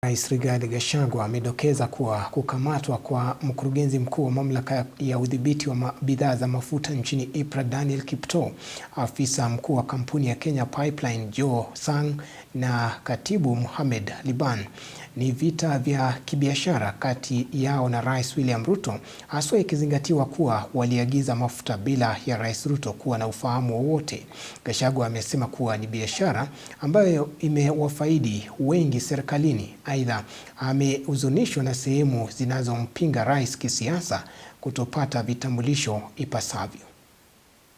Rais Rigathi Gachagua amedokeza kuwa kukamatwa kwa mkurugenzi mkuu wa mamlaka ya udhibiti wa bidhaa za mafuta nchini EPRA Daniel Kiptoo, afisa mkuu wa kampuni ya Kenya Pipeline Joe Sang na katibu Mohamed Liban ni vita vya kibiashara kati yao na Rais William Ruto, haswa ikizingatiwa kuwa waliagiza mafuta bila ya Rais Ruto kuwa na ufahamu wowote. Gachagua amesema kuwa ni biashara ambayo imewafaidi wengi serikalini. Aidha, amehuzunishwa na sehemu zinazompinga rais kisiasa kutopata vitambulisho ipasavyo.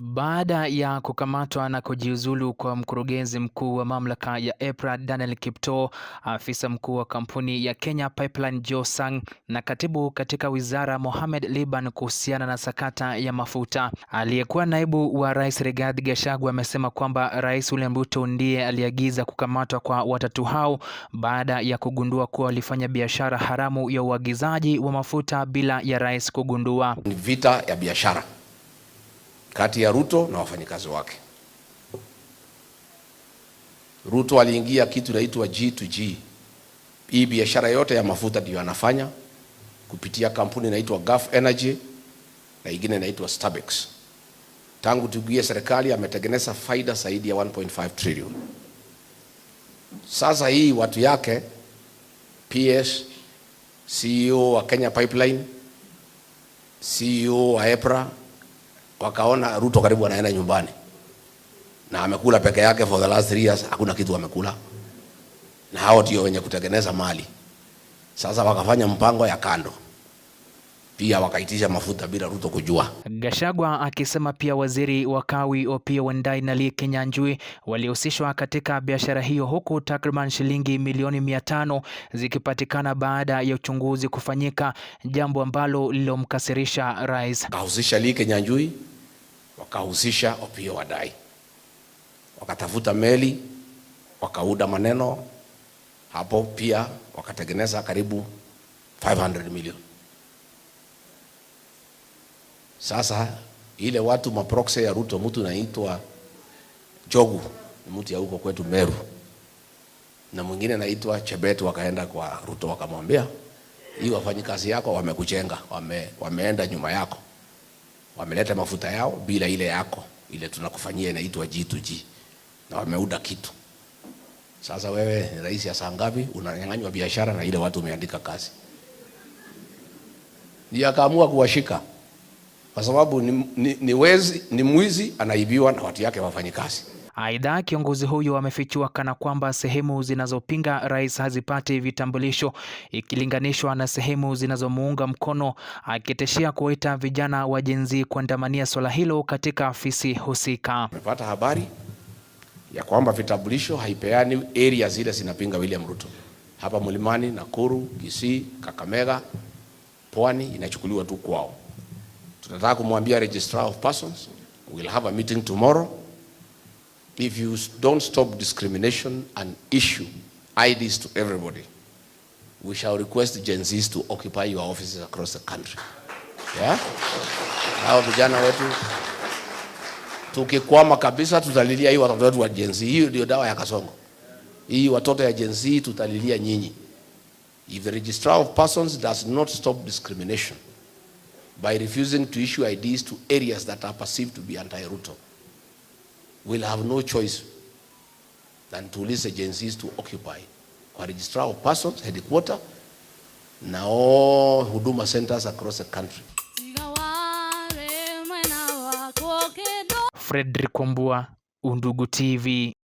Baada ya kukamatwa na kujiuzulu kwa mkurugenzi mkuu wa mamlaka ya EPRA Daniel Kiptoo, afisa mkuu wa kampuni ya Kenya Pipeline Joe Sang na katibu katika wizara Mohamed Liban kuhusiana na sakata ya mafuta, aliyekuwa naibu wa rais Rigathi Gachagua amesema kwamba Rais William Ruto ndiye aliagiza kukamatwa kwa watatu hao baada ya kugundua kuwa walifanya biashara haramu ya uagizaji wa mafuta bila ya rais kugundua. Ni vita ya biashara kati ya Ruto na wafanyikazi wake. Ruto aliingia kitu inaitwa G2G. Hii biashara yote ya mafuta ndio anafanya kupitia kampuni inaitwa Gulf Energy na ingine inaitwa Starbex. Tangu tuingie serikali ametengeneza faida zaidi ya 1.5 trillion. Sasa hii watu yake PS, CEO wa Kenya Pipeline, CEO wa EPRA wakaona Ruto karibu anaenda nyumbani na amekula peke yake for the last 3 years, hakuna kitu amekula, na hao ndio wenye kutengeneza mali. Sasa wakafanya mpango ya kando, pia wakaitisha mafuta bila Ruto kujua. Gachagua akisema pia waziri wa kawi Opiyo Wandayi na Lee Kinyanjui walihusishwa katika biashara hiyo, huku takriban shilingi milioni 500 zikipatikana baada ya uchunguzi kufanyika, jambo ambalo lilomkasirisha rais. Wakahusisha Lee Kinyanjui, wakahusisha Opiyo Wandayi, wakatafuta meli, wakauda maneno hapo, pia wakatengeneza karibu 500 million. Sasa ile watu maproxy ya Ruto, mtu naitwa Jogu, mtu ya huko kwetu Meru, na mwingine naitwa Chebet, wakaenda kwa Ruto wakamwambia, hii wafanyikazi yako wamekujenga, wameenda nyuma yako, wameleta mafuta yao bila ile yako, ile tunakufanyia inaitwa G2G, na wameuda kitu. Sasa wewe ni rais ya saa ngapi unanyang'anywa biashara na ile watu umeandika kazi? Ndiye akaamua kuwashika kwa sababu ni mwizi, anaibiwa na watu yake wafanyikazi. Aidha, kiongozi huyo amefichua kana kwamba sehemu zinazopinga rais hazipati vitambulisho ikilinganishwa na sehemu zinazomuunga mkono, akitishia kuita vijana wa Gen Z kuandamania swala hilo katika afisi husika. Nimepata habari ya kwamba vitambulisho haipeani area zile zinapinga William Ruto. Hapa Mlimani, Nakuru, Kisii, Kakamega, Pwani inachukuliwa tu kwao. Tunataka kumwambia Registrar of Persons, we'll have a meeting tomorrow. If you don't stop discrimination and issue IDs to everybody, we shall request Gen Zs to occupy your offices across the country. Yeah? Hao vijana wetu tukikwama kabisa tutalilia hii watoto wetu wa Gen Z. Hiyo ndio dawa ya Kasongo. Hii watoto ya Gen Z tutalilia nyinyi. If the Registrar of Persons does not stop discrimination by refusing to issue IDs to areas that are perceived to be anti-Ruto, we'll have no choice than to release agencies to occupy kwa Registrar of Persons headquarter na all huduma centers across the country. Fredrick Kwambua, Undugu TV.